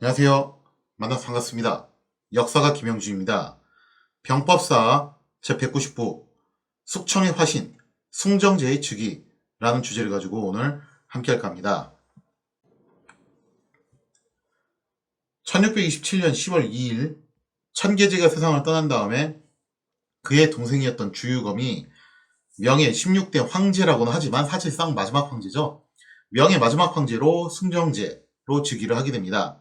안녕하세요. 만나서 반갑습니다. 역사가 김영주입니다. 병법사 제190부 숙청의 화신, 숭정제의 즉위라는 주제를 가지고 오늘 함께 할까 합니다. 1627년 10월 2일 천계제가 세상을 떠난 다음에 그의 동생이었던 주유검이 명의 16대 황제라고는 하지만 사실상 마지막 황제죠. 명의 마지막 황제로 숭정제로 즉위를 하게 됩니다.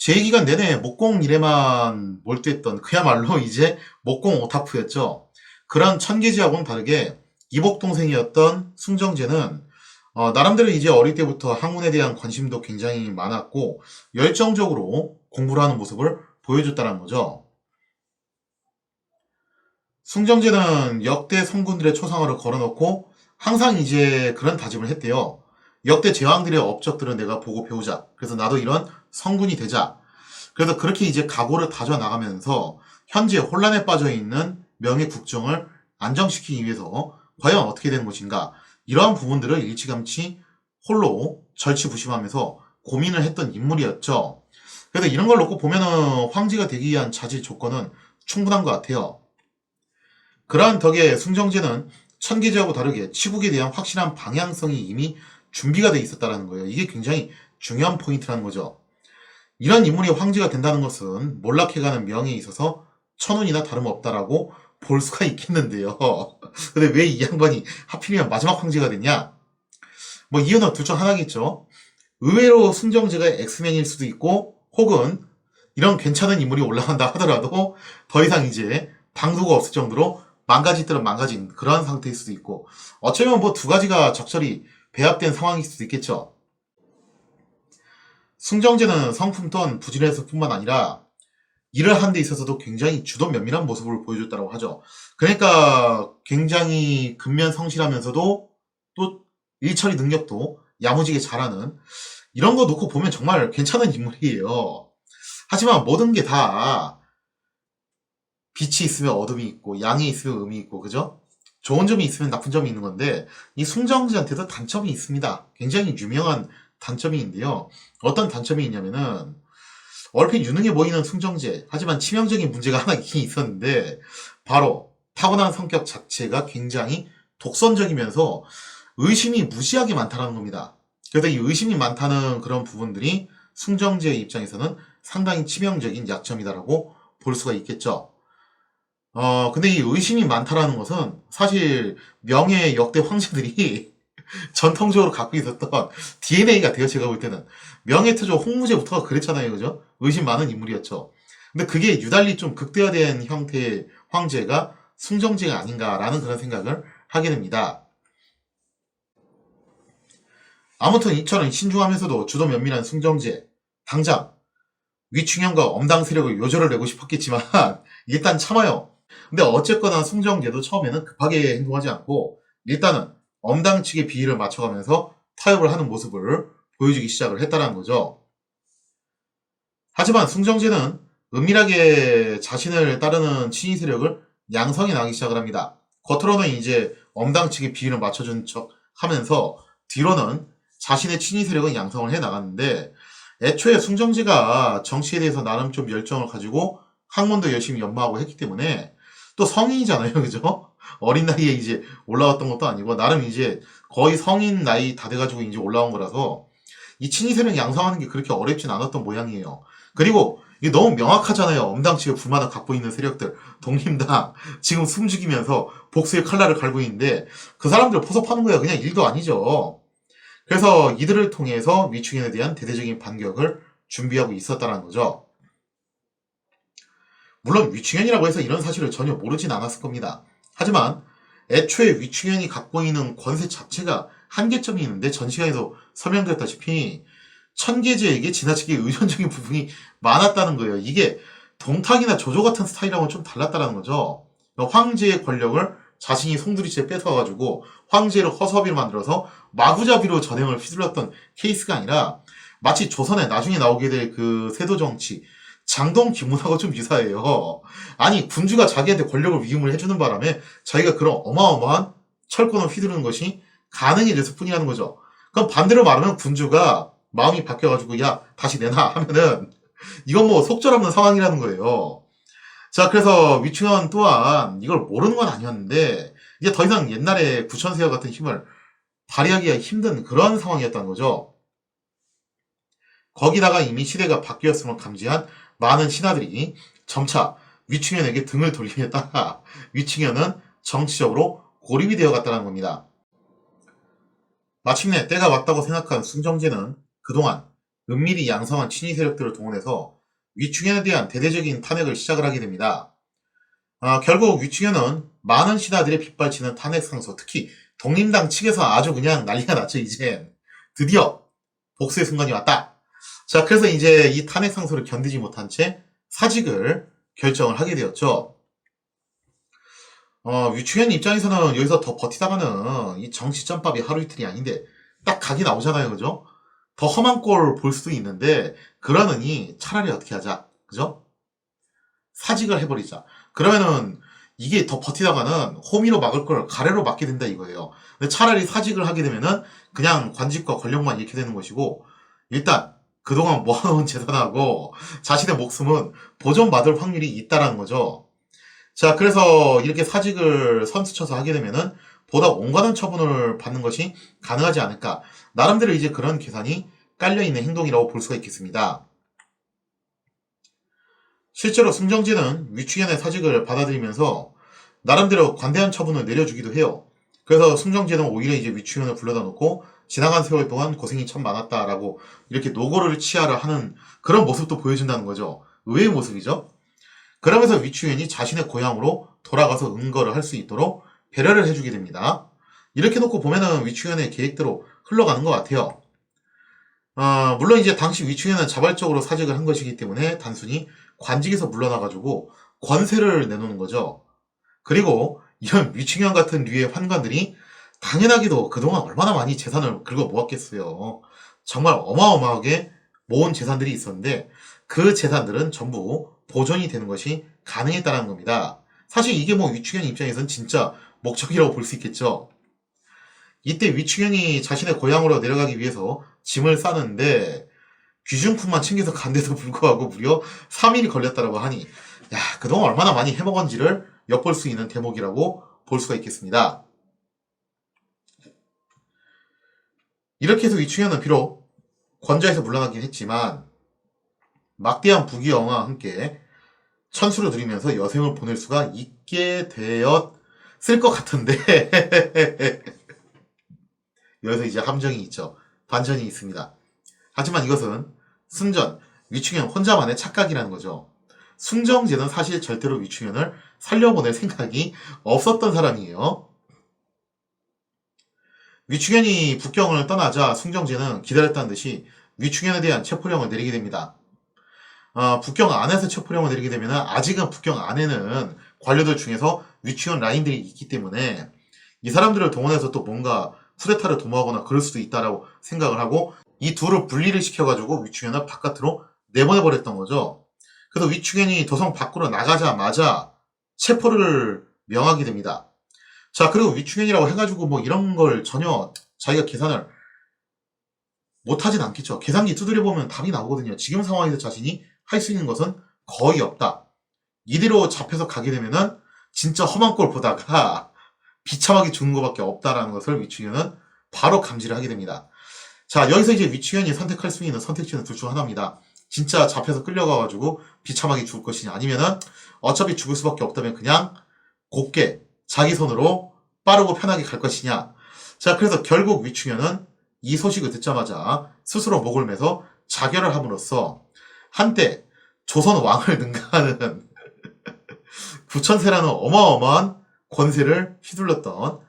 제2기간 내내 목공 일에만 몰두했던 그야말로 이제 목공 오타쿠였죠. 그런 천계지하고는 다르게 이복 동생이었던 숭정제는 나름대로 이제 어릴 때부터 학문에 대한 관심도 굉장히 많았고 열정적으로 공부를 하는 모습을 보여줬다는 거죠. 숭정제는 역대 성군들의 초상화를 걸어놓고 항상 이제 그런 다짐을 했대요. 역대 제왕들의 업적들은 내가 보고 배우자. 그래서 나도 이런 성군이 되자. 그래서 그렇게 이제 각오를 다져 나가면서 현재 혼란에 빠져 있는 명예 국정을 안정시키기 위해서 과연 어떻게 되는 것인가. 이러한 부분들을 일찌감치 홀로 절치부심하면서 고민을 했던 인물이었죠. 그래서 이런 걸 놓고 보면은 황제가 되기 위한 자질 조건은 충분한 것 같아요. 그러한 덕에 숭정제는 천계제하고 다르게 치국에 대한 확실한 방향성이 이미 준비가 돼 있었다는 거예요. 이게 굉장히 중요한 포인트라는 거죠. 이런 인물이 황제가 된다는 것은 몰락해가는 명예에 있어서 천운이나 다름없다라고 볼 수가 있겠는데요. 근데 왜 이 양반이 하필이면 마지막 황제가 됐냐? 뭐 이유는 둘 중 하나겠죠. 의외로 숭정제가 엑스맨일 수도 있고 혹은 이런 괜찮은 인물이 올라간다 하더라도 더 이상 이제 방도가 없을 정도로 망가질 망가진 그러한 상태일 수도 있고 어쩌면 뭐 두 가지가 적절히 배합된 상황일 수도 있겠죠. 숭정제는 성품 또한 부지런했을 뿐만 아니라 일을 하는 데 있어서도 굉장히 주도 면밀한 모습을 보여줬다고 하죠. 그러니까 굉장히 근면성실하면서도 또 일처리 능력도 야무지게 잘하는 이런 거 놓고 보면 정말 괜찮은 인물이에요. 하지만 모든 게 다 빛이 있으면 어둠이 있고 양이 있으면 음이 있고 그죠? 좋은 점이 있으면 나쁜 점이 있는 건데 이 숭정제한테도 단점이 있습니다. 굉장히 유명한 단점이 있는데요. 어떤 단점이 있냐면은 얼핏 유능해 보이는 숭정제 하지만 치명적인 문제가 하나 있긴 있었는데 바로 타고난 성격 자체가 굉장히 독선적이면서 의심이 무지하게 많다는 겁니다. 그래서 이 의심이 많다는 그런 부분들이 숭정제의 입장에서는 상당히 치명적인 약점이다라고 볼 수가 있겠죠. 근데 이 의심이 많다라는 것은 사실 명예 역대 황제들이 전통적으로 갖고 있었던 DNA가 돼요, 제가 볼 때는. 명예태조 홍무제부터가 그랬잖아요, 그죠? 의심 많은 인물이었죠. 근데 그게 유달리 좀 극대화된 형태의 황제가 숭정제가 아닌가라는 그런 생각을 하게 됩니다. 아무튼 이처럼 신중하면서도 주도 면밀한 숭정제. 당장 위충현과 엄당 세력을 요절을 내고 싶었겠지만 일단 참아요. 근데 어쨌거나 숭정제도 처음에는 급하게 행동하지 않고 일단은 엄당 측의 비위를 맞춰가면서 타협을 하는 모습을 보여주기 시작을 했다는 거죠. 하지만 숭정제는 은밀하게 자신을 따르는 친위 세력을 양성해 나가기 시작을 합니다. 겉으로는 이제 엄당 측의 비위를 맞춰준 척 하면서 뒤로는 자신의 친위 세력은 양성을 해 나갔는데 애초에 숭정제가 정치에 대해서 나름 좀 열정을 가지고 학문도 열심히 연마하고 했기 때문에 또 성인이잖아요, 그죠? 어린 나이에 이제 올라왔던 것도 아니고 나름 이제 거의 성인 나이 다 돼가지고 이제 올라온 거라서 이 친위 세력 양성하는 게 그렇게 어렵진 않았던 모양이에요. 그리고 이게 너무 명확하잖아요. 엄당 측에 불만을 갖고 있는 세력들, 독림당 지금 숨죽이면서 복수의 칼날을 갈고 있는데 그 사람들 포섭하는 거야. 그냥 일도 아니죠. 그래서 이들을 통해서 위충현에 대한 대대적인 반격을 준비하고 있었다는 거죠. 물론 위충현이라고 해서 이런 사실을 전혀 모르진 않았을 겁니다. 하지만 애초에 위충현이 갖고 있는 권세 자체가 한계점이 있는데 전 시간에도 설명드렸다시피 천계제에게 지나치게 의존적인 부분이 많았다는 거예요. 이게 동탁이나 조조 같은 스타일하고는 좀 달랐다는 거죠. 황제의 권력을 자신이 송두리째 뺏어가지고 황제를 허수아비로 만들어서 마구잡이로 전행을 휘둘렀던 케이스가 아니라 마치 조선에 나중에 나오게 될 그 세도 정치 장동 기문하고 좀 유사해요. 아니 군주가 자기한테 권력을 위임을 해주는 바람에 자기가 그런 어마어마한 철권을 휘두르는 것이 가능해졌을 뿐이라는 거죠. 그럼 반대로 말하면 군주가 마음이 바뀌어가지고 야 다시 내놔 하면은 이건 뭐 속절없는 상황이라는 거예요. 자, 그래서 위충현 또한 이걸 모르는 건 아니었는데 이제 더 이상 옛날에 구천세어 같은 힘을 발휘하기가 힘든 그런 상황이었다는 거죠. 거기다가 이미 시대가 바뀌었음을 감지한 많은 신하들이 점차 위충현에게 등을 돌림에 따라 위충현은 정치적으로 고립이 되어갔다는 겁니다. 마침내 때가 왔다고 생각한 순정제는 그동안 은밀히 양성한 친위 세력들을 동원해서 위충현에 대한 대대적인 탄핵을 시작을 하게 됩니다. 결국 위충현은 많은 신하들의 빗발치는 탄핵 상소, 특히 독립당 측에서 아주 그냥 난리가 났죠. 이제 드디어 복수의 순간이 왔다. 자, 그래서 이제 이 탄핵 상소를 견디지 못한 채 사직을 결정을 하게 되었죠. 위충현 입장에서는 여기서 더 버티다가는 이 정치 짬밥이 하루 이틀이 아닌데 딱 각이 나오잖아요. 그죠? 더 험한 꼴 볼 수도 있는데 그러느니 차라리 어떻게 하자. 그죠? 사직을 해버리자. 그러면은 이게 더 버티다가는 호미로 막을 걸 가래로 막게 된다 이거예요. 근데 차라리 사직을 하게 되면은 그냥 관직과 권력만 잃게 되는 것이고 일단 그동안 모아놓은 재산하고 자신의 목숨은 보존받을 확률이 있다라는 거죠. 자, 그래서 이렇게 사직을 선수쳐서 하게 되면은 보다 온건한 처분을 받는 것이 가능하지 않을까. 나름대로 이제 그런 계산이 깔려있는 행동이라고 볼 수가 있겠습니다. 실제로 승정지는 위충현의 사직을 받아들이면서 나름대로 관대한 처분을 내려주기도 해요. 그래서 승정지는 오히려 이제 위충현을 불러다 놓고 지나간 세월 동안 고생이 참 많았다라고 이렇게 노고를 치하라 하는 그런 모습도 보여준다는 거죠. 의외의 모습이죠. 그러면서 위충현이 자신의 고향으로 돌아가서 은거를 할 수 있도록 배려를 해주게 됩니다. 이렇게 놓고 보면은 위충현의 계획대로 흘러가는 것 같아요. 물론 이제 당시 위충현은 자발적으로 사직을 한 것이기 때문에 단순히 관직에서 물러나가지고 권세를 내놓는 거죠. 그리고 이런 위충현 같은 류의 환관들이 당연하게도 그동안 얼마나 많이 재산을 긁어 모았겠어요. 정말 어마어마하게 모은 재산들이 있었는데 그 재산들은 전부 보존이 되는 것이 가능했다는 겁니다. 사실 이게 뭐 위충현 입장에서는 진짜 목적이라고 볼 수 있겠죠. 이때 위충현이 자신의 고향으로 내려가기 위해서 짐을 싸는데 귀중품만 챙겨서 간데도 불구하고 무려 3일이 걸렸다고 하니 야, 그동안 얼마나 많이 해먹은지를 엿볼 수 있는 대목이라고 볼 수가 있겠습니다. 이렇게 해서 위충현은 비록 권좌에서 물러나긴 했지만 막대한 부귀영화와 함께 천수를 누리면서 여생을 보낼 수가 있게 되었을 것 같은데 여기서 이제 함정이 있죠. 반전이 있습니다. 하지만 이것은 승전, 위충현 혼자만의 착각이라는 거죠. 승정제는 사실 절대로 위충현을 살려보낼 생각이 없었던 사람이에요. 위충현이 북경을 떠나자 승정제는 기다렸다는 듯이 위충현에 대한 체포령을 내리게 됩니다. 북경 안에서 체포령을 내리게 되면 아직은 북경 안에는 관료들 중에서 위충현 라인들이 있기 때문에 이 사람들을 동원해서 또 뭔가 쿠데타를 도모하거나 그럴 수도 있다라고 생각을 하고 이 둘을 분리를 시켜가지고 위충현을 바깥으로 내보내버렸던 거죠. 그래서 위충현이 도성 밖으로 나가자마자 체포를 명하게 됩니다. 자, 그리고 위충현이라고 해가지고 뭐 이런 걸 전혀 자기가 계산을 못하진 않겠죠. 계산기 두드려보면 답이 나오거든요. 지금 상황에서 자신이 할 수 있는 것은 거의 없다. 이대로 잡혀서 가게 되면은 진짜 험한 꼴 보다가 비참하게 죽는 것밖에 없다라는 것을 위충현은 바로 감지를 하게 됩니다. 자, 여기서 이제 위충현이 선택할 수 있는 선택지는 둘 중 하나입니다. 진짜 잡혀서 끌려가가지고 비참하게 죽을 것이냐, 아니면은 어차피 죽을 수밖에 없다면 그냥 곱게 자기 손으로 빠르고 편하게 갈 것이냐. 자, 그래서 결국 위충현은 이 소식을 듣자마자 스스로 목을 매서 자결을 함으로써 한때 조선 왕을 능가하는 부천세라는 어마어마한 권세를 휘둘렀던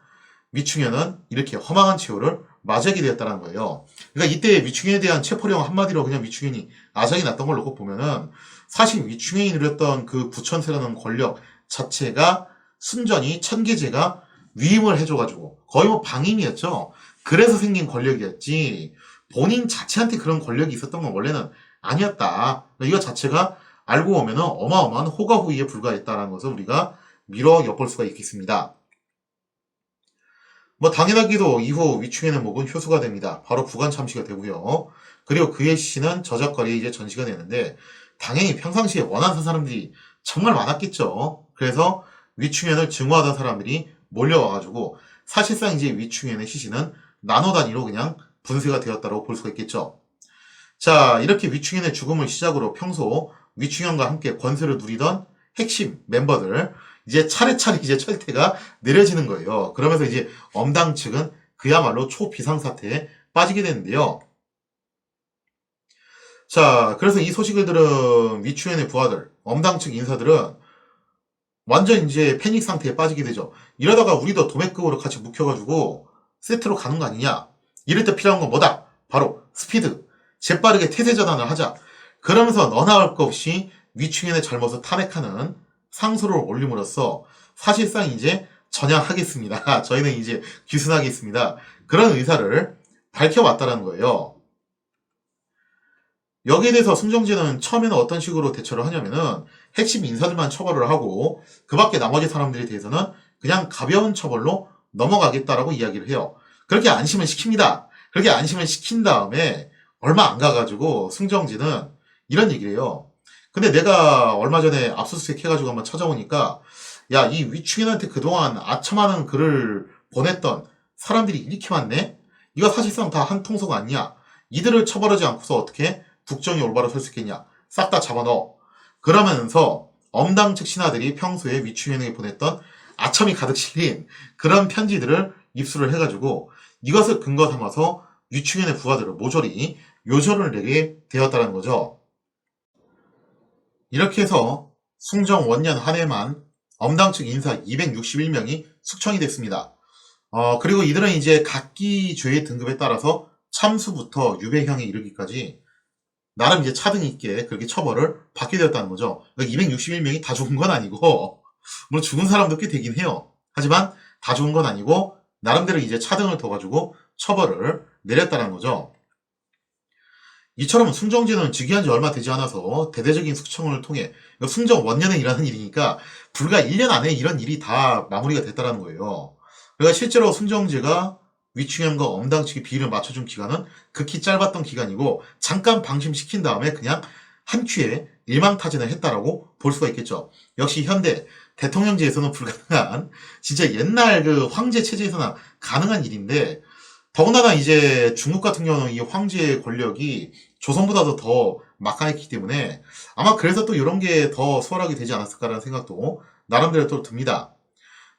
위충현은 이렇게 허망한 최후를 맞이하게 되었다는 거예요. 그러니까 이때 위충현에 대한 체포령 한마디로 그냥 위충현이 아작이 났던 걸 놓고 보면은 사실 위충현이 누렸던 그 부천세라는 권력 자체가 순전히 천계제가 위임을 해줘가지고 거의 뭐 방임이었죠. 그래서 생긴 권력이었지 본인 자체한테 그런 권력이 있었던 건 원래는 아니었다. 이거 자체가 알고 보면은 어마어마한 호가호위에 불과했다는 것을 우리가 미뤄 엿볼 수가 있겠습니다. 뭐 당연하게도 이후 위충현의 목은 효수가 됩니다. 바로 부관 참시가 되고요. 그리고 그의 시는 저작거리에 이제 전시가 되는데 당연히 평상시에 원하는 사람들이 정말 많았겠죠. 그래서 위충현을 증오하던 사람들이 몰려와가지고 사실상 이제 위충현의 시신은 나노 단위로 그냥 분쇄가 되었다고 볼 수가 있겠죠. 자, 이렇게 위충현의 죽음을 시작으로 평소 위충현과 함께 권세를 누리던 핵심 멤버들 이제 차례차례 이제 철퇴가 내려지는 거예요. 그러면서 이제 엄당 측은 그야말로 초비상사태에 빠지게 되는데요. 자, 그래서 이 소식을 들은 위충현의 부하들, 엄당 측 인사들은 완전 이제 패닉 상태에 빠지게 되죠. 이러다가 우리도 도매급으로 같이 묵혀가지고 세트로 가는 거 아니냐? 이럴 때 필요한 건 뭐다? 바로 스피드. 재빠르게 태세 전환을 하자. 그러면서 너나 할 것 없이 위충현의 잘못을 탄핵하는 상소를 올림으로써 사실상 이제 전향하겠습니다. 저희는 이제 귀순하겠습니다. 그런 의사를 밝혀왔다는 거예요. 여기에 대해서 승정지는 처음에는 어떤 식으로 대처를 하냐면은 핵심 인사들만 처벌을 하고 그 밖에 나머지 사람들에 대해서는 그냥 가벼운 처벌로 넘어가겠다라고 이야기를 해요. 그렇게 안심을 시킵니다. 그렇게 안심을 시킨 다음에 얼마 안 가가지고 승정지는 이런 얘기를 해요. 근데 내가 얼마 전에 압수수색 해가지고 한번 찾아보니까 야, 이 위충현한테 그동안 아첨하는 글을 보냈던 사람들이 이렇게 많네? 이거 사실상 다 한 통속 아니야? 이들을 처벌하지 않고서 어떻게 국정이 올바로 설 수 있겠냐? 싹 다 잡아넣어. 그러면서 엄당 측 신하들이 평소에 위충현에게 보냈던 아첨이 가득 실린 그런 편지들을 입수를 해가지고 이것을 근거 삼아서 위충현의 부하들을 모조리 요절을 내게 되었다는 거죠. 이렇게 해서 숭정 원년 한 해만 엄당 측 인사 261명이 숙청이 됐습니다. 그리고 이들은 이제 각기 죄의 등급에 따라서 참수부터 유배형에 이르기까지 나름 이제 차등 있게 그렇게 처벌을 받게 되었다는 거죠. 261명이 다 죽은 건 아니고, 물론 죽은 사람도 꽤 되긴 해요. 하지만 다 죽은 건 아니고, 나름대로 이제 차등을 둬가지고 처벌을 내렸다는 거죠. 이처럼 숭정제는 즉위한 지 얼마 되지 않아서 대대적인 숙청을 통해 숭정 원년에 일하는 일이니까 불과 1년 안에 이런 일이 다 마무리가 됐다는 거예요. 그러니까 실제로 숭정제가 위충현과 엄당 측의 비율을 맞춰준 기간은 극히 짧았던 기간이고 잠깐 방심시킨 다음에 그냥 한 큐에 일망타진을 했다라고 볼 수가 있겠죠. 역시 현대 대통령제에서는 불가능한 진짜 옛날 그 황제 체제에서나 가능한 일인데 더군다나 이제 중국 같은 경우는 이 황제의 권력이 조선보다도 더 막강했기 때문에 아마 그래서 또 이런 게 더 수월하게 되지 않았을까라는 생각도 나름대로 또 듭니다.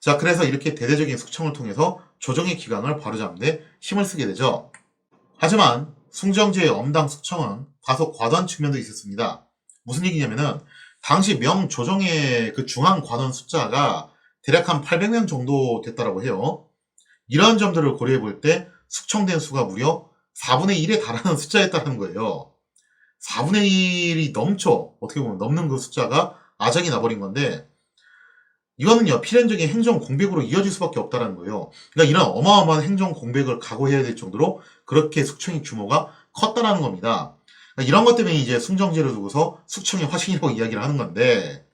자, 그래서 이렇게 대대적인 숙청을 통해서 조정의 기강을 바로잡는 데 힘을 쓰게 되죠. 하지만 숭정제의 엄당 숙청은 다소 과도한 측면도 있었습니다. 무슨 얘기냐면은 당시 명조정의 그 중앙 관원 숫자가 대략 한 800명 정도 됐다라고 해요. 이러한 점들을 고려해 볼 때 숙청된 수가 무려 4분의 1에 달하는 숫자였다는 거예요. 4분의 1이 넘죠. 어떻게 보면 넘는 그 숫자가 아작이 나버린 건데 이거는요 필연적인 행정 공백으로 이어질 수밖에 없다는 거예요. 그러니까 이런 어마어마한 행정 공백을 각오해야 될 정도로 그렇게 숙청의 규모가 컸다라는 겁니다. 그러니까 이런 것 때문에 이제 숭정제를 두고서 숙청의 화신이라고 이야기를 하는 건데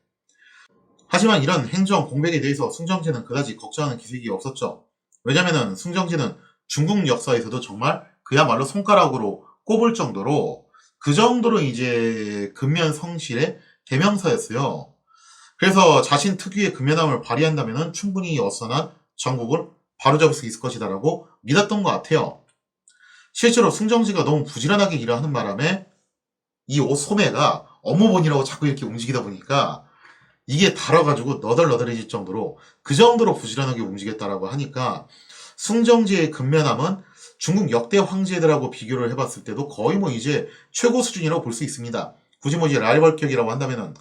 하지만 이런 행정 공백에 대해서 숭정제는 그다지 걱정하는 기색이 없었죠. 왜냐면은 숭정제는 중국 역사에서도 정말 그야말로 손가락으로 꼽을 정도로 그 정도로 이제 근면 성실의 대명사였어요. 그래서 자신 특유의 근면함을 발휘한다면 충분히 어선한 전국을 바로잡을 수 있을 것이다라고 믿었던 것 같아요. 실제로 숭정지가 너무 부지런하게 일을 하는 바람에 이 소매가 업무본이라고 자꾸 이렇게 움직이다 보니까 이게 달아가지고 너덜너덜해질 정도로 그 정도로 부지런하게 움직였다라고 하니까 숭정지의 근면함은 중국 역대 황제들하고 비교를 해봤을 때도 거의 뭐 이제 최고 수준이라고 볼 수 있습니다. 굳이 뭐 이제 라이벌격이라고 한다면은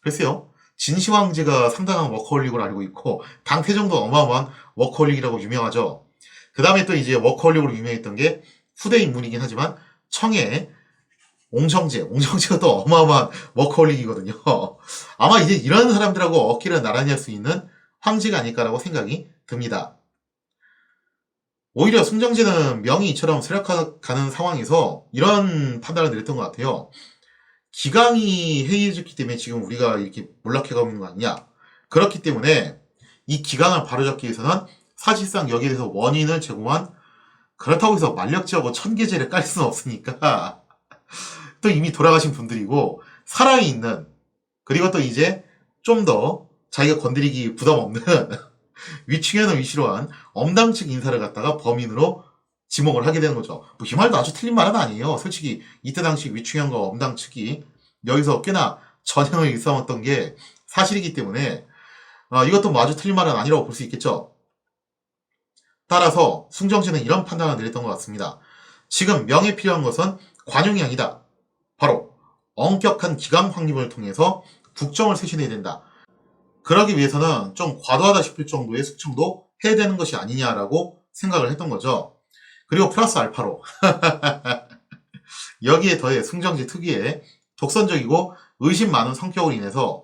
글쎄요. 진시 황제가 상당한 워커홀릭을 알고 있고 당태종도 어마어마한 워커홀릭이라고 유명하죠. 그 다음에 또 이제 워커홀릭으로 유명했던 게 후대 인물이긴 하지만 청해 옹정제가 또 어마어마한 워커홀릭이거든요. 아마 이제 이런 사람들하고 어깨를 나란히 할 수 있는 황제가 아닐까라고 생각이 듭니다. 오히려 숭정제는 명이 이처럼 쇠락가는 상황에서 이런 판단을 내렸던 것 같아요. 기강이 해이해졌기 때문에 지금 우리가 이렇게 몰락해가고 있는 거 아니냐. 그렇기 때문에 이 기강을 바로잡기 위해서는 사실상 여기에 대해서 원인을 제공한, 그렇다고 해서 만력지하고 천계제를 깔 수는 없으니까 또 이미 돌아가신 분들이고, 살아있는, 그리고 또 이제 좀 더 자기가 건드리기 부담 없는 위층현을 위시로 한 엄당 측 인사를 갖다가 범인으로 지목을 하게 되는 거죠. 뭐 이 말도 아주 틀린 말은 아니에요. 솔직히 이때 당시 위층현과 엄당 측이 여기서 꽤나 전형을 일삼았던 게 사실이기 때문에 이것도 뭐 아주 틀린 말은 아니라고 볼 수 있겠죠. 따라서 숭정제는 이런 판단을 내렸던 것 같습니다. 지금 명에 필요한 것은 관용이 아니다. 바로 엄격한 기강 확립을 통해서 국정을 쇄신해야 된다. 그러기 위해서는 좀 과도하다 싶을 정도의 숙청도 해야 되는 것이 아니냐라고 생각을 했던 거죠. 그리고 플러스 알파로 여기에 더해 숭정제 특유의 독선적이고 의심 많은 성격으로 인해서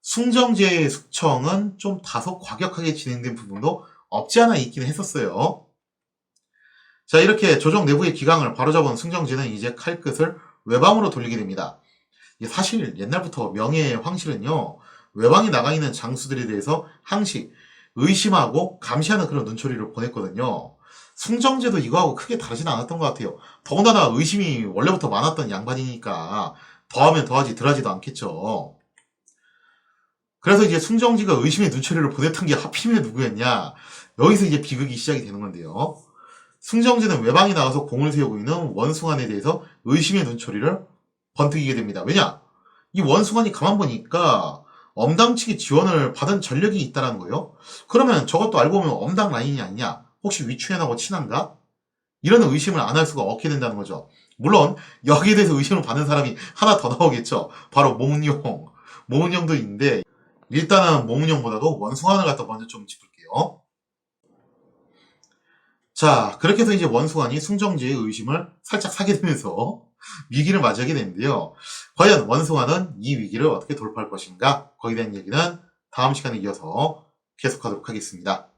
숭정제의 숙청은 좀 다소 과격하게 진행된 부분도 없지 않아 있기는 했었어요. 자, 이렇게 조정 내부의 기강을 바로잡은 숭정제는 이제 칼끝을 외방으로 돌리게 됩니다. 사실 옛날부터 명예의 황실은요, 외방에 나가 있는 장수들에 대해서 항시 의심하고 감시하는 그런 눈초리를 보냈거든요. 숭정제도 이거하고 크게 다르진 않았던 것 같아요. 더군다나 의심이 원래부터 많았던 양반이니까 더하면 더하지 덜하지도 않겠죠. 그래서 이제 숭정제가 의심의 눈초리를 보냈던 게 하필이면 누구였냐? 여기서 이제 비극이 시작이 되는 건데요. 숭정제는 외방에 나가서 공을 세우고 있는 원숭안에 대해서 의심의 눈초리를 번뜩이게 됩니다. 왜냐? 이 원숭안이 가만 보니까 엄당 측의 지원을 받은 전력이 있다는 거예요. 그러면 저것도 알고 보면 엄당 라인이 아니냐? 혹시 위추현하고 친한가? 이런 의심을 안 할 수가 없게 된다는 거죠. 물론 여기에 대해서 의심을 받는 사람이 하나 더 나오겠죠. 바로 모문용. 모문용도 있는데 일단은 모문용보다도 원숭안을 갖다 먼저 좀 짚을게요. 자, 그렇게 해서 이제 원숭안이 숭정제의 의심을 살짝 사게 되면서 위기를 맞이하게 되는데요. 과연 원숭아는 이 위기를 어떻게 돌파할 것인가? 거기에 대한 얘기는 다음 시간에 이어서 계속하도록 하겠습니다.